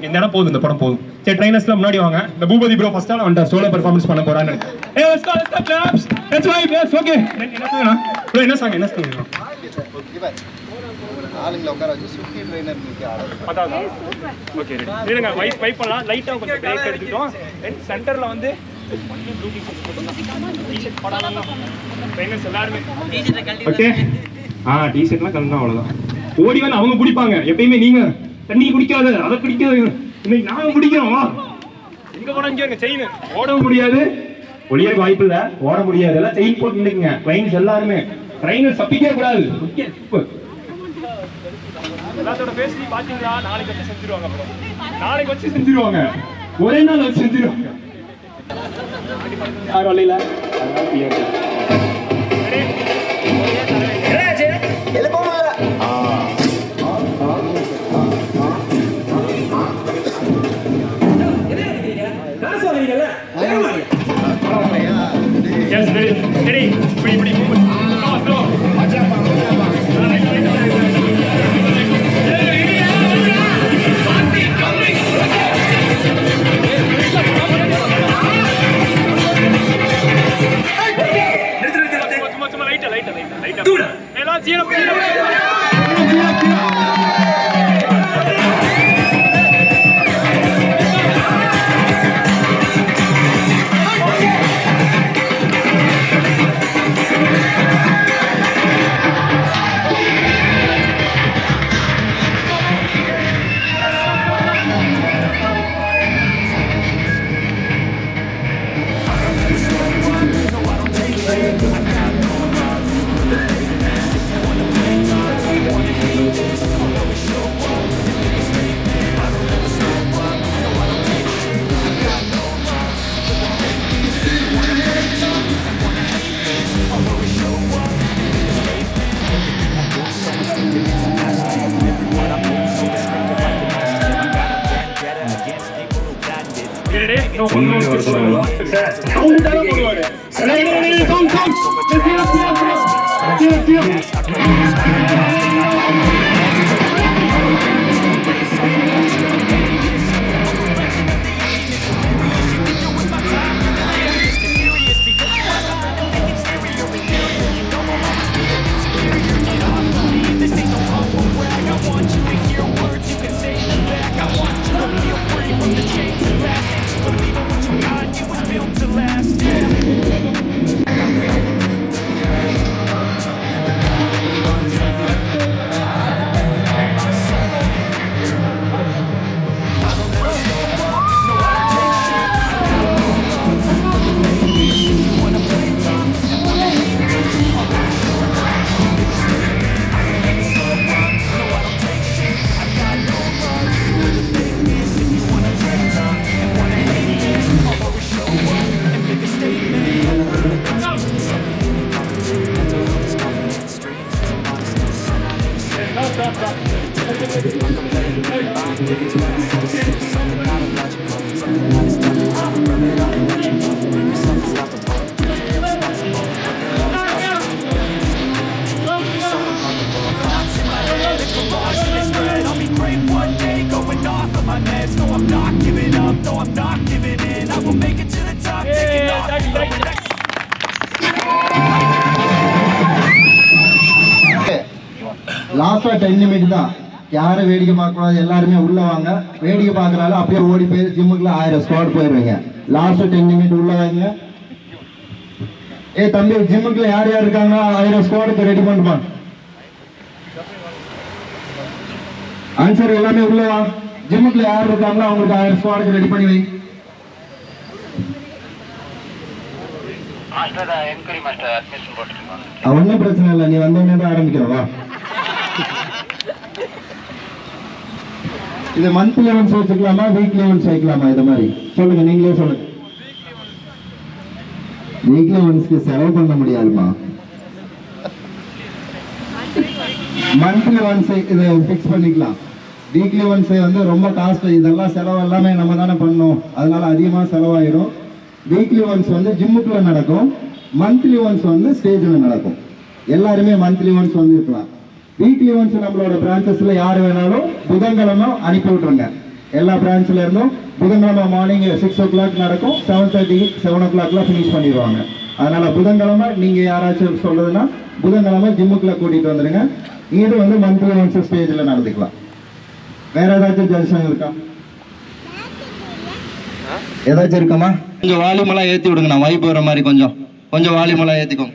இந்த இடம் போதும், இந்த படம் போதும். சரி ட்ரைனர்ஸ்லாம் முன்னாடி வாங்க. இந்த பூபதி ப்ரோ ஃபர்ஸ்ட் ஆள் வந்துட்டா சோலோ பெர்ஃபார்மன்ஸ் பண்ண போறான்னு. ஏய் let's go claps. Let's vibe. Yes okay. என்ன சாங் ப்ரோ? என்ன சாங் இவர் ஆளுங்கள உட்கார வச்சு சுத்தி ட்ரைனர் நிக்க ஆடுது. அதான் ஓகே ரெடி. இருங்க வைப் பண்ணலாம். லைட்டா கொஞ்சம் பிரேக் எடுத்துட்டோம். தென் சென்டர்ல வந்து ஒன்லி ப்ளூ டி-ஷர்ட் போட்டுக்கலாம். டி-ஷர்ட் போடாம ட்ரைனர்ஸ் எல்லாரும் டி-ஷர்ட் கழட்டி. ஓகே டி-ஷர்ட்லாம் கழட்டினா அவ்வளவுதான். ஓடி வந்து அவங்க குடிப்பாங்க. எப்பயுமே நீங்க தண்ணி குடிக்காத, அதை குடிக்காத. இன்னைக்கு நாங்க குடிக்கிறோம். வா எங்க போனா இங்க செயின் ஓடவும் முடியாது, ஒளியருக்கு வாய்ப்பு இல்ல, ஓட முடியாது. எல்லாம் செயின் போட்டு நின்னுங்க ட்ரைனர்ஸ் எல்லாருமே. ட்ரைனர் தப்பிக்கவே கூடாது. எல்லாத்தோட பேசி பாத்தீங்களா? நாளைக்கு வச்சு செஞ்சிருவாங்க. அப்புறம் நாளைக்கு வச்சு செஞ்சிருவாங்க, ஒரே நாள் வச்சு செஞ்சிருவாங்க. யார் வழியில லாஸ்டா 10 நிமிஷம் தான். யாரும் வேடிக்கை பார்க்கக்கூடாது, எல்லாருமே உள்ள வாங்க. வேடிக்கை பார்க்கறாங்க அப்படியே ஓடி போய் ஜிம்முக்குள்ள 1000 ஸ்குவாட் போயிடுவீங்க. லாஸ்ட் 10 நிமிஷம் உள்ள வாங்க. தம்பி ஜிம்முக்குள்ள யார் யார் இருக்காங்க 1000 ஸ்குவாடுக்கு ரெடி பண்ணுமா? ஆன்சர் எல்லாமே உள்ள வா. ஜிம்முக்குள்ள யார் இருக்காங்களோ அவங்களுக்கு 1000 ஸ்குவாடுக்கு ரெடி பண்ணி வை. ஒன்றும் பிரச்சனை இல்லை, நீ வந்தவனே தான் ஆரம்பிக்கிறவா. இது மந்த்லி ஒன்ஸ் வச்சுக்கலாமா வீக்லி ஒன்ஸ் வைக்கலாமா? இது மாதிரி சொல்லுங்க, நீங்களே சொல்லுங்க. வீக்லி ஒன்ஸ்க்கு செலவு பண்ண முடியாதுமா. மந்த்லி ஒன்ஸ் இதை ஃபிக்ஸ் பண்ணிக்கலாம். வீக்லி ஒன்ஸ் வந்து ரொம்ப காஸ்ட், இதெல்லாம் செலவு எல்லாமே நம்ம தானே பண்ணோம், அதனால அதிகமாக செலவாயிடும். வீக்லி ஒன்ஸ் வந்து ஜிம்முக்குள்ள நடக்கும், மந்த்லி ஒன்ஸ் வந்து ஸ்டேஜில் நடக்கும். எல்லாருமே மந்த்லி ஒன்ஸ் வந்து இருக்கலாம். வீக்லி ஒன்ஸ் நம்மளோட பிரான்ச்சஸ்ல யார் வேணாலும் புதன்கிழமை அனுப்பி விட்டுருங்க. எல்லா பிரான்ச்ல இருந்தும் புதன்கிழமை மார்னிங் 6 o'clock நடக்கும், 7:30 7 o'clockல ஃபினிஷ் பண்ணிடுவாங்க. அதனால புதன்கிழமை நீங்க யாராச்சும் சொல்றதுன்னா புதன்கிழமை ஜிம்முக்குள்ள கூட்டிட்டு வந்துருங்க. இது வந்து மந்த்லி ஒன்ஸ் ஸ்டேஜில் நடந்துக்கலாம். வேற ஏதாச்சும் ஜல்சன் இருக்கா? ஏதாச்சும் இருக்காமா? கொஞ்சம் வால்யூமெல்லாம் ஏற்றி விடுங்க, நான் வைப் வர மாதிரி கொஞ்சம் வால்யூமெல்லாம் ஏற்றிக்கோங்க.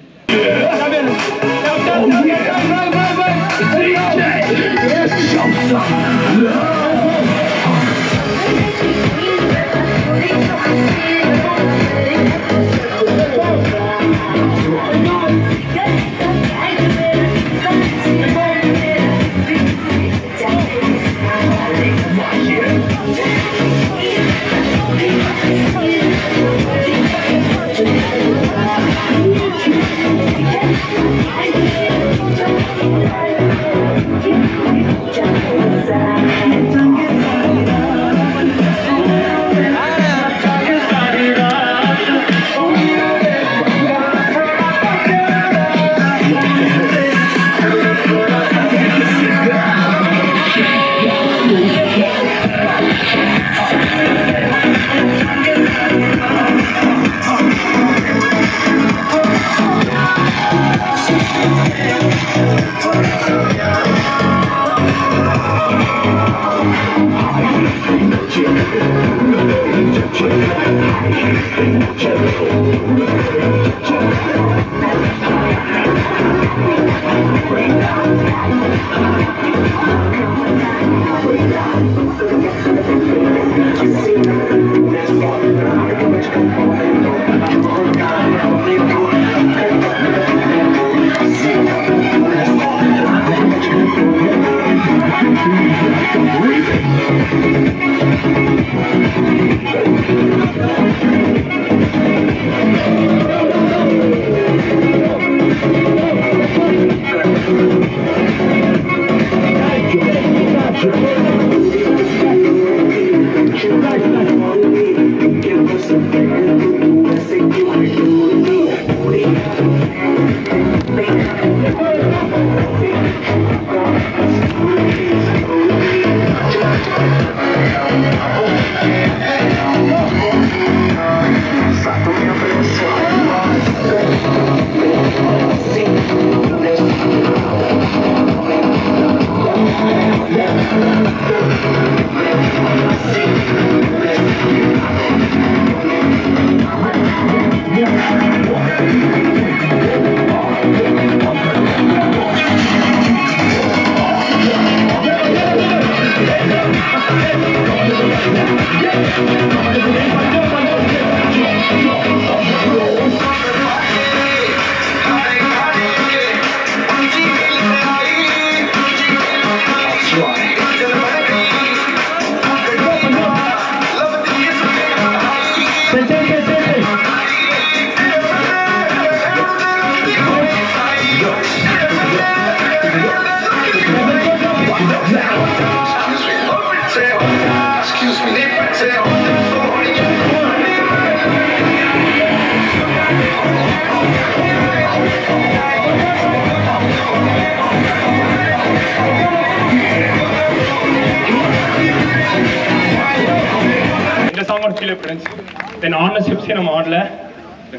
தென் ஆடின ஸ்டெப்ஸே நம்ம ஆடல,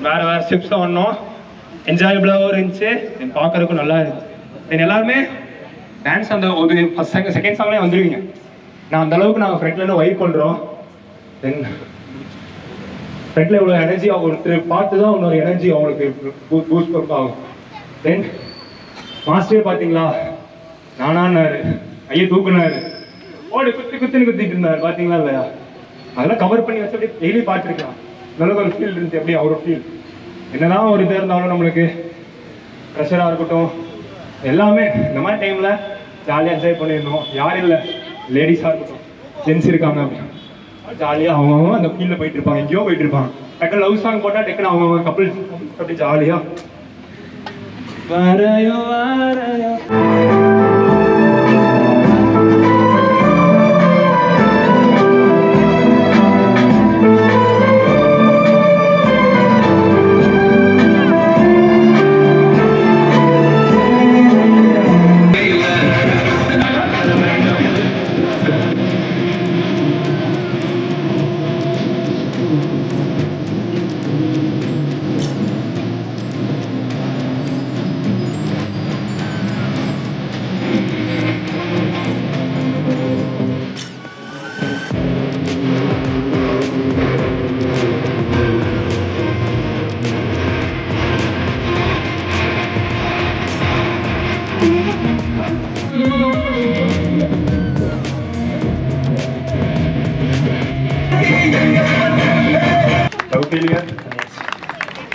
வேறு வேறு ஸ்டெப்ஸ் ஆடினோம். என்ஜாயபிளாகவும் இருந்துச்சு, தென் பார்க்கறதுக்கும் நல்லா இருந்துச்சு. தென் எல்லாருமே டான்ஸ் அந்த ஒரு ஃபர்ஸ்ட் செகண்ட் சாங்லேயே வந்துடுவீங்க. நான் அந்த அளவுக்கு நாங்கள் ஃப்ரெண்ட்லேருந்து வைப் பண்ணுறோம். தென் ஃப்ரெண்டில் இவ்வளோ எனர்ஜி ஒருத்தர் பார்த்து தான் இன்னொரு எனர்ஜி அவங்களுக்கு பூஸ்ட் ஒர்க் ஆகும். தென் மாஸ்டரே பார்த்தீங்களா, நானான்னாரு, ஐயா தூக்குனாரு, ஓடு குத்துன்னு குத்திட்டு இருந்தார் பார்த்தீங்களா இல்லையா? அதெல்லாம் கவர் பண்ணி வச்சு அப்படியே டெய்லி பார்த்துருக்கலாம். நல்ல ஒரு ஃபீல் இருந்துச்சு. அப்படியே அவரோட ஃபீல் என்னதான் ஒரு இதாக இருந்தாலும் நம்மளுக்கு ப்ரெஷராக இருக்கட்டும் எல்லாமே இந்த மாதிரி டைமில் ஜாலியாக என்ஜாய் பண்ணிடணும். யாரும் இல்லை, லேடிஸாக இருக்கட்டும் ஜென்ஸ் இருக்காங்க அப்படின்னா ஜாலியாக அவங்கவுங்க அந்த ஃபீல்டில் போயிட்டு இருப்பாங்க, எங்கேயோ போயிட்டு இருப்பாங்க. டக்குன்னு லவ் சாங் போட்டால் டக்குன்னு அவங்கவுங்க கப்பிள் அப்படி ஜாலியாக வரையோ வரையோ.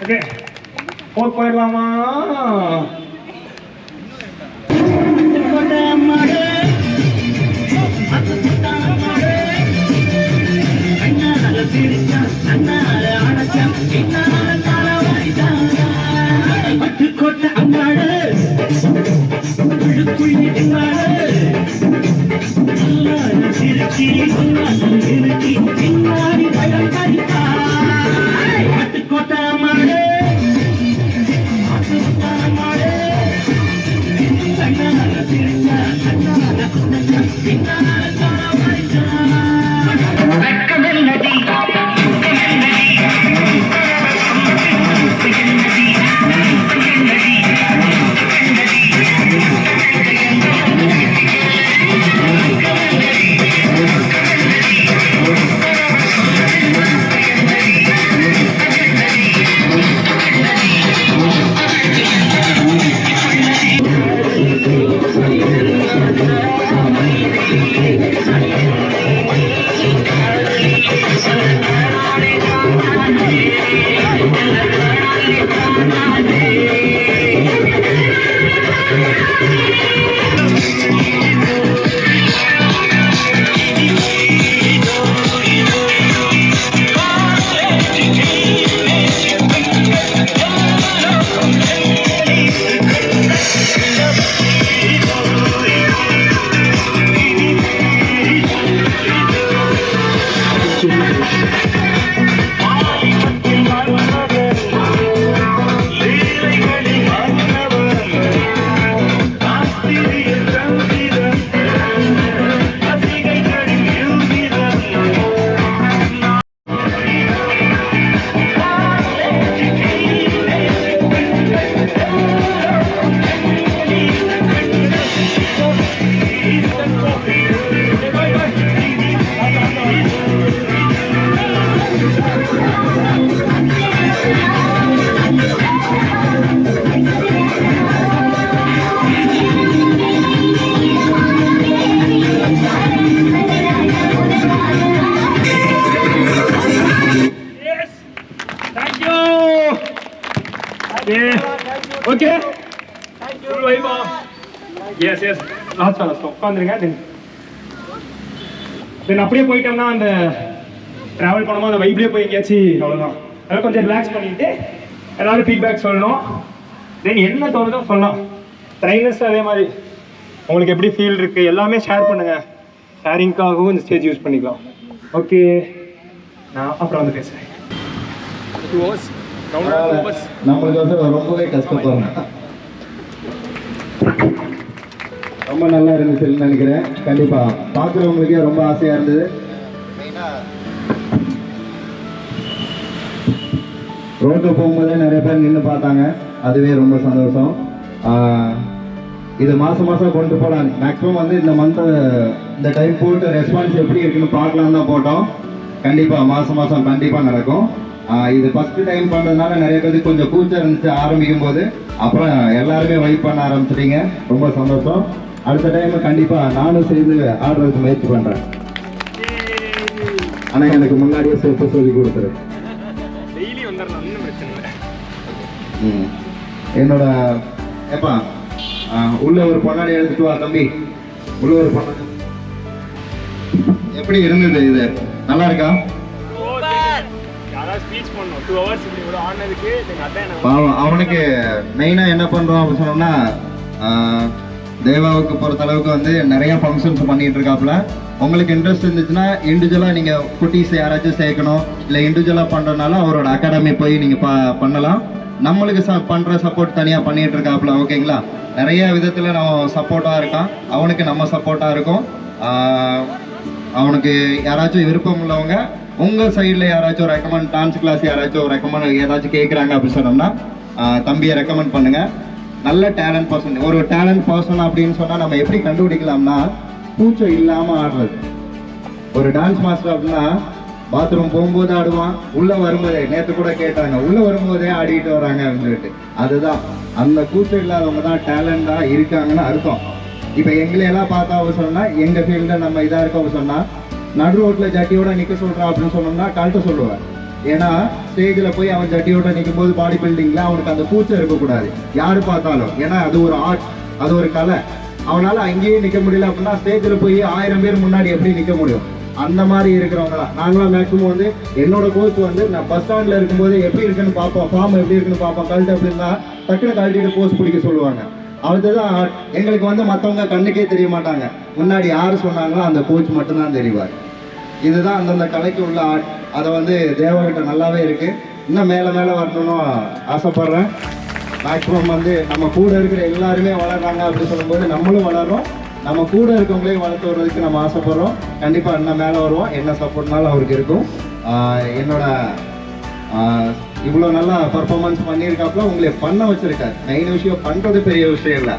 ஓகே, போர் போயிடலாமா? ஓகே, ஃபுல் வைபா. எஸ் எஸ், லாஸ்ட் உட்காந்துருங்க. தென் அப்படியே போயிட்டோம்னா அந்த ட்ராவல் பண்ணும்போது அந்த வைப்லேயே போய் எங்கேயாச்சும் அவ்வளோதான். அதெல்லாம் கொஞ்சம் ரிலாக்ஸ் பண்ணிட்டு எல்லாரும் ஃபீட்பேக் சொல்லணும். தென் என்ன தோணுதோ சொல்லலாம். ட்ரைனர்ஸ் அதே மாதிரி உங்களுக்கு எப்படி ஃபீல் இருக்குது எல்லாமே ஷேர் பண்ணுங்கள். ஷேரிங்காகவும் இந்த ஸ்டேஜ் யூஸ் பண்ணிக்கலாம். ஓகே, நான் அப்புறம் வந்து பேசுகிறேன். 2 hours நம்மளுக்கு வந்து ரொம்பவே கஷ்டப்படுறோம். ரொம்ப நல்லா இருந்துச்சுன்னு நினைக்கிறேன். கண்டிப்பா பார்க்குறவங்களுக்கே ரொம்ப ஆசையா இருந்தது. ரோட்டில் போகும்போதே நிறைய பேர் நின்று பார்த்தாங்க, அதுவே ரொம்ப சந்தோஷம். இது மாதம் மாதம் கொண்டு போகலாம். மேக்ஸிமம் வந்து இந்த மந்த்து இந்த டைம் போட்டு ரெஸ்பான்ஸ் எப்படி இருக்குன்னு பார்க்கலாம் தான் போட்டோம். கண்டிப்பாக மாதம் மாதம் கண்டிப்பாக நடக்கும். இது ஃபஸ்ட்டு டைம் பண்ணுறதுனால நிறைய பேருக்கு கொஞ்சம் கூச்சம் இருந்துச்சு ஆரம்பிக்கும் போது. அப்புறம் எல்லாருமே வைப் பண்ண ஆரம்பிச்சிட்டீங்க, ரொம்ப சந்தோஷம். அடுத்த டைம் கண்டிப்பாக நானும் சேர்ந்து ஆடுறதுக்கு முயற்சி பண்ணுறேன். ஆனால் எனக்கு முன்னாடியே சேர்த்து சொல்லி கொடுத்துரு. டெய்லி வந்துடணும், ஒன்றும் பிரச்சனை இல்லை. என்னோட ஏப்பா உள்ள ஒரு பொன்னாடி எடுத்துட்டு வா தம்பி. உள்ள ஒரு பொன்னாடி எப்படி இருந்தது? இது நல்லா இருக்கா? பாவம் அவனுக்கு மெயினாக என்ன பண்ணுறோம் அப்படின்னு சொன்னோம்னா, தேவாவுக்கு பொறுத்த அளவுக்கு வந்து நிறைய ஃபங்க்ஷன்ஸ் பண்ணிட்டு இருக்காப்புல. உங்களுக்கு இன்ட்ரெஸ்ட் இருந்துச்சுன்னா இண்டிவிஜுவலாக நீங்கள் குட்டீஸ் யாராச்சும் சேர்க்கணும், இல்லை இண்டிவிஜுவலாக பண்ணுறதுனால அவரோட அகாடமி போய் நீங்கள் பண்ணலாம். நம்மளுக்கு பண்ணுற சப்போர்ட் தனியாக பண்ணிட்டு இருக்காப்புல. ஓகேங்களா? நிறைய விதத்தில் நம்ம சப்போர்ட்டாக இருக்கான். அவனுக்கு நம்ம சப்போர்ட்டாக இருக்கும். அவனுக்கு யாராச்சும் விருப்பம் உள்ளவங்க உங்கள் சைடில் யாராச்சும் ரெக்கமெண்ட் டான்ஸ் கிளாஸ் யாராச்சும் ரெக்கமெண்ட் ஏதாச்சும் கேட்குறாங்க அப்படின்னு சொன்னோம்னா தம்பியை ரெக்கமெண்ட் பண்ணுங்கள். நல்ல டேலண்ட் பர்சன். ஒரு டேலண்ட் பர்சன் அப்படின்னு சொன்னால் நம்ம எப்படி கண்டுபிடிக்கலாம்னா, கூச்சம் இல்லாமல் ஆடுறது. ஒரு டான்ஸ் மாஸ்டர் அப்படின்னா பாத்ரூம் போகும்போது ஆடுவான், உள்ளே வரும்போதே, நேற்று கூட கேட்டாங்க, உள்ளே வரும்போதே ஆடிட்டு வராங்க அப்படின்னு சொல்லிட்டு. அதுதான் அந்த கூச்சம் இல்லாதவங்க தான் டேலண்டாக இருக்காங்கன்னு அர்த்தம். இப்போ எங்களையெல்லாம் பார்த்தா சொன்னால், எங்கள் ஃபீல்டில் நம்ம இதாக இருக்கோம் சொன்னால், நடு ரோட்டில் ஜட்டியோட நிற்க சொல்கிறான் அப்படின்னு சொன்னோம்னா கழட்ட சொல்லுவேன். ஏன்னா ஸ்டேஜில் போய் அவன் ஜட்டியோட நிற்கும் போது பாடி பில்டிங்கில் அவனுக்கு அந்த கூச்சம் இருக்கக்கூடாது யார் பார்த்தாலும். ஏன்னா அது ஒரு ஆர்ட், அது ஒரு கலை. அவனால் அங்கேயே நிற்க முடியல அப்படின்னா ஸ்டேஜில் போய் 1000 பேர் முன்னாடி எப்படி நிற்க முடியும்? அந்த மாதிரி இருக்கிறவங்க தான் நாங்களாம். மேக்ஸிமம் வந்து என்னோட கோச் வந்து நான் பஸ் ஸ்டாண்டில் இருக்கும்போது எப்படி இருக்குன்னு பார்ப்போம், ஃபார்ம் எப்படி இருக்குன்னு பார்ப்போம். கழட்டு அப்படின்னா டக்குன்னு கழட்டிட்டு போஸ்ட் பிடிக்க சொல்லுவாங்க. அடுத்ததான் எங்களுக்கு வந்து மற்றவங்க கண்ணுக்கே தெரிய மாட்டாங்க. முன்னாடி யார் சொன்னாங்களோ அந்த கோச் மட்டும்தான் தெரிவார். இதுதான் அந்தந்த கலைக்கு உள்ள ஆர்ட். அதை வந்து தேவகிட்ட நல்லாவே இருக்குது. இன்னும் மேலே மேலே வரணும்னு ஆசைப்பட்றேன். மேக்ஸிமம் வந்து நம்ம கூட இருக்கிற எல்லாருமே வளர்றாங்க அப்படின்னு சொல்லும்போது நம்மளும் வளர்றோம். நம்ம கூட இருக்கவங்களையும் வளர்த்து வர்றதுக்கு நம்ம ஆசைப்பட்றோம். கண்டிப்பாக இன்னும் மேலே வருவோம். என்ன சப்போர்ட்னாலும் அவருக்கு இருக்கும். என்னோட இவ்வளோ நல்லா பர்ஃபார்மன்ஸ் பண்ணியிருக்காப்புல, உங்களை பண்ண வச்சுருக்காரு. மெயின் விஷயம் பண்ணுறது பெரிய விஷயம் இல்லை,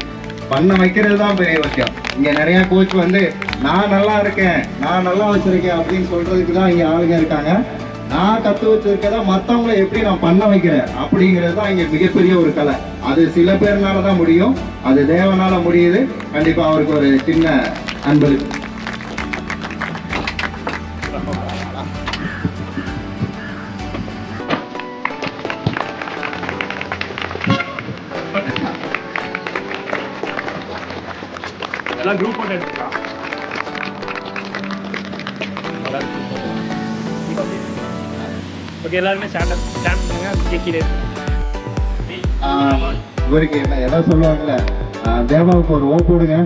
பண்ண வைக்கிறது தான் பெரிய விஷயம். இங்கே நிறையா கோச் வந்து நான் நல்லா இருக்கேன், நான் நல்லா வச்சுருக்கேன் அப்படின்னு சொல்கிறதுக்கு தான் இங்கே ஆளுங்க இருக்காங்க. நான் கற்று வச்சிருக்கதை மற்றவங்களை எப்படி நான் பண்ண வைக்கிறேன் அப்படிங்கிறது தான் இங்கே மிகப்பெரிய ஒரு கலை. அது சில பேர்னால தான் முடியும், அது தேவனால முடியுது. கண்டிப்பாக அவருக்கு ஒரு சின்ன அன்பளிப்பு. எல்லாம் குரூப் போட்டு எடுத்துக்கலாம். ஓகே, எல்லாருமே ஸ்டாண்ட் பண்ணுங்க. கேட்கிறே இவருக்கு என்ன எதாவது சொல்லுவாங்கல்ல, தேவாவுக்கு ஒரு ஓ போடுங்க,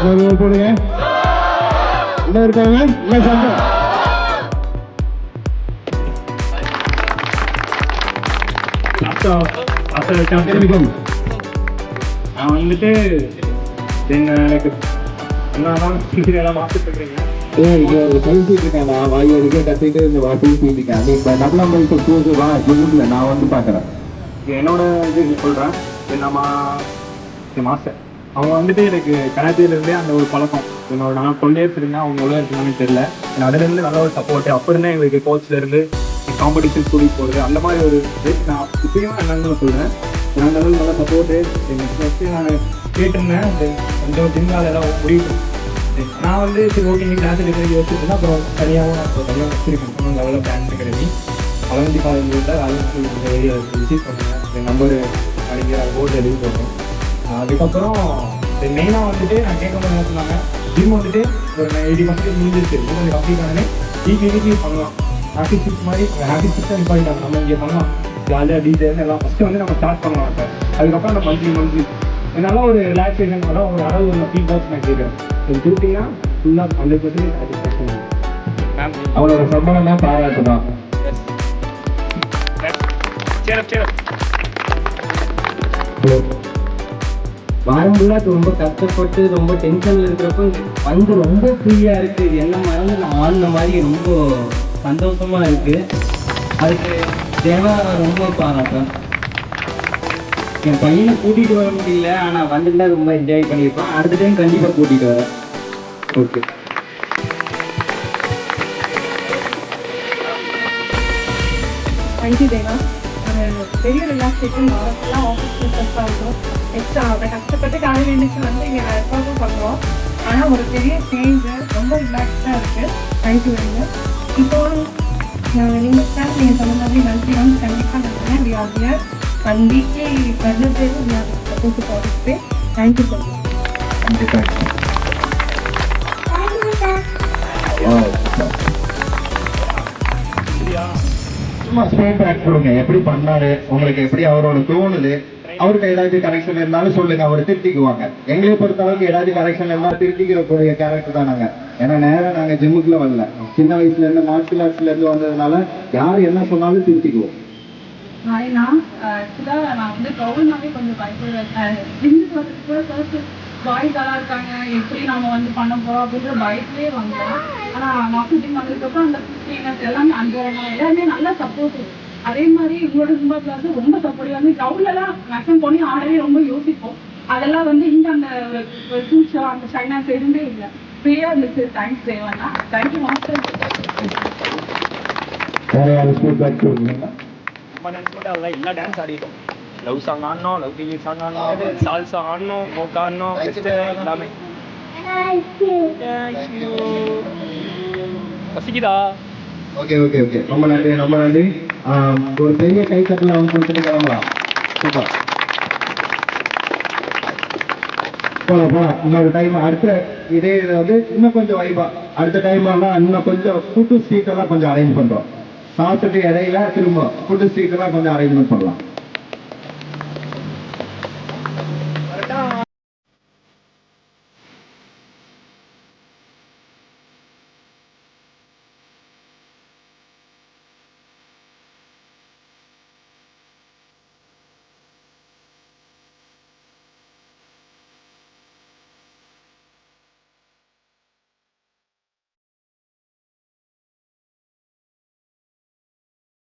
ஒரு ஓ போடுங்க. இன்னும் இருக்காங்க, இல்லை சொல்றேன். நான் வந்துட்டு எனக்கு என்னதான் எல்லாம் மாற்றிட்டு இருக்கிறீங்க. பேசிட்டு இருக்கேன், நான் வாய் வரைக்கும் கத்திட்டு இந்த பேசிட்டு இருக்கேன். நீ இப்போ நம்மளுக்கு கூசு வா இல்லை, நான் வந்து பார்க்குறேன். என்னோட இது சொல்கிறேன். நம்ம மாஸ்டர் அவங்க வந்துட்டு எனக்கு கராத்தேலேருந்தே அந்த ஒரு பழக்கம். என்னோட நான் கொண்டே இருந்தேன், அவங்க எவ்வளோ இருக்குன்னு தெரியல. அதுலேருந்து நல்ல ஒரு சப்போர்ட்டு. அப்போ இருந்தே எங்களுக்கு கோச்சிலேருந்து காம்படிஷன் கூட்டிகிட்டு போகிறது அந்த மாதிரி ஒரு நான் இப்பயும் என்னன்னு சொல்கிறேன். நான் நல்லா சப்போர்ட்டு எனக்கு ஃபஸ்ட்டு நான் கேட்டிருந்தேன். அந்த திங்கால் எல்லாம் முடியும். நான் வந்து சரி ஓகே நீங்கள் டான்ஸ் எடுக்கிறது யோசிச்சுருந்தேன். அப்புறம் தனியாகவும் நான் தனியாக வச்சுருக்கேன். லெவலில் டான்ஸ் அகாடமி அவந்தி காலேஜ் அது ஏரியா விசிட் பண்ணுவேன். என் நம்பரு அடிக்கிற போர்டு எழுதி போட்டேன். அதுக்கப்புறம் மெயினாக வந்துட்டு நான் கேட்கும்போது என்ன சொன்னாங்க, ஜிம் வந்துட்டு ஒரு 80% முடிஞ்சிருச்சு. கொஞ்சம் கம்ப்ளீட் ஆனே வீக்லி பண்ணலாம். ஹாப்பி சிக்ஸ் மாதிரி ஹாப்பி சிக்ஸாக நிப்பாட்டிட்டாங்க. நம்ம இங்கே பண்ணலாம் ஜாலியாக டீச்சர்ஸ் எல்லாம் ஃபஸ்ட்டு வந்து நம்ம ஸ்டார்ட் பண்ணலாம் சார். அதுக்கப்புறம் அந்த மந்த்லி என்னால் ஒரு ரிலாக்ஸேஷன் கூட ஒரு அளவு ஒரு ஃபீட்பேக்ஸ் நான் கேட்குறேன். இது கொடுத்தீங்கன்னா ஃபுல்லாக 100% சாட்டிஸ்ஃபேக்ஷன். அவளோட சம்பளம் தான் பாராட்டுதான். வாரம் ஃபுல்லாக ரொம்ப கஷ்டப்பட்டு ரொம்ப டென்ஷனில் இருக்கிறப்ப வந்து ரொம்ப ஃப்ரீயாக இருக்குது. இது என்ன மறந்து நான் ஆடின மாதிரி ரொம்ப சந்தோஷமாக இருக்குது. அதுக்கு தேவா ரொம்ப பாராட்டேன். என் பையனை கூட்டிகிட்டு வர முடியல, ஆனால் வந்துட்டு ரொம்ப என்ஜாய் பண்ணியிருப்பான். அடுத்த டைம் கண்டிப்பாக கூட்டிகிட்டு வரேன். ஓகே. தேங்க்யூ தேவா. பெரிய ரிலாக்ஸேஷன் வரப்பெல்லாம் ஆஃபீஸில் ஸ்ட்ரெஸ்ஸாக இருக்கும். எக்ஸ்ட்ரா அதை கஷ்டப்பட்டு காலையில் எழுந்திரிச்சு வந்து இங்கே வேறு எப்போதும் பண்ணுறோம். ஆனால் ஒரு பெரிய சேஞ்சு, ரொம்ப ரிலாக்ஸ்டாக இருக்குது. Thank you very much. இப்போ நீங்கள் சார் நீங்கள் சொன்ன மாதிரி நன்றி வந்து கண்டிப்பாக நினைக்கிறேன். We are here and weekly Wednesday we are suppose to participate. Thank you so much. சும்மா ஃபீட்பேக் கொடுங்க, எப்படி பண்ணாரு, உங்களுக்கு எப்படி அவரோட தோணுது, அவருக்கு ஏதாச்சும் கரெக்ஷன் இருந்தாலும் சொல்லுங்க, அவர் திருத்திக்குவாங்க. எங்களை பொறுத்த அளவுக்கு ஏதாச்சும் கரெக்ஷன் இருந்தாலும் திருத்திக்கிறக்கூடிய கேரக்டர் தான் நாங்க. ஏன்னா நேரம் நாங்க ஜிம்முக்குள்ள வரல, சின்ன வயசுல இருந்து மார்ஷியல் ஆர்ட்ஸ்ல இருந்து வந்ததுனால யார் என்ன சொன்னாலும் திருத்திக்குவோம். ஆக்சுவலாக நான் வந்து ப்ராப்ளமாகவே கொஞ்சம் பயப்படுவேன். ஜிம்முக்கு வரதுக்கு கூட ஃபர்ஸ்ட் பாய்ஸ் எல்லாம் இருக்காங்க, எப்படி நம்ம வந்து பண்ண போகிறோம் அப்படின்ற பயத்திலே வந்தோம். ஆனால் மாஸ்டர் ஜிம் வந்ததுக்கப்புறம் அந்த ஃபிட்னஸ் எல்லாமே அந்த எல்லாருமே நல்லா சப்போர்ட்டிவ். அதே மாதிரி உங்களோட ஜும்பா கிளாஸ் ரொம்ப சப்போர்ட்டிவ். வந்து கிரவுண்ட்லலாம் மேக்ஸிமம் பண்ணி ஆடவே ரொம்ப யோசிப்போம். அதெல்லாம் வந்து இங்கே அந்த சூஷா அந்த சைனாஸ் எதுவுமே இல்லை, ஃப்ரீயாக இருந்துச்சு. தேங்க்ஸ் தேவைன்னா. Thank you master. வேற யாரும் ஃபீட்பேக் கொடுக்குறீங்களா? நம்ம நினச்சிட்டு அதெல்லாம் எல்லா டான்ஸ் ஆடிட்டோம். லவ் சாங் ஆடணும், லவ் டிவி சாங் ஆடணும், சால்சா ஆடணும், மோக் ஆடணும், எல்லாமே. பசிக்குதா? ஓகே ஓகே ஓகே, ரொம்ப நன்றி ரொம்ப நன்றி. ஒரு பெரிய கை தட்டில் அவங்க கொடுத்துட்டு கிளம்பலாம். சூப்பர். போகலாம் இன்னொரு டைம் அடுத்த இதே இதை வந்து இன்னும் கொஞ்சம் வைபா அடுத்த டைம் எல்லாம் இன்னும் கொஞ்சம் ஃபுட்டு ஸ்ட்ரீட் எல்லாம் கொஞ்சம் அரேஞ்ச் பண்ணுறோம். சாப்பிட்டுட்டு இடையில திரும்ப ஃபுட்டு ஸ்ட்ரீட் எல்லாம் கொஞ்சம் அரேஞ்ச்மெண்ட் பண்ணலாம்.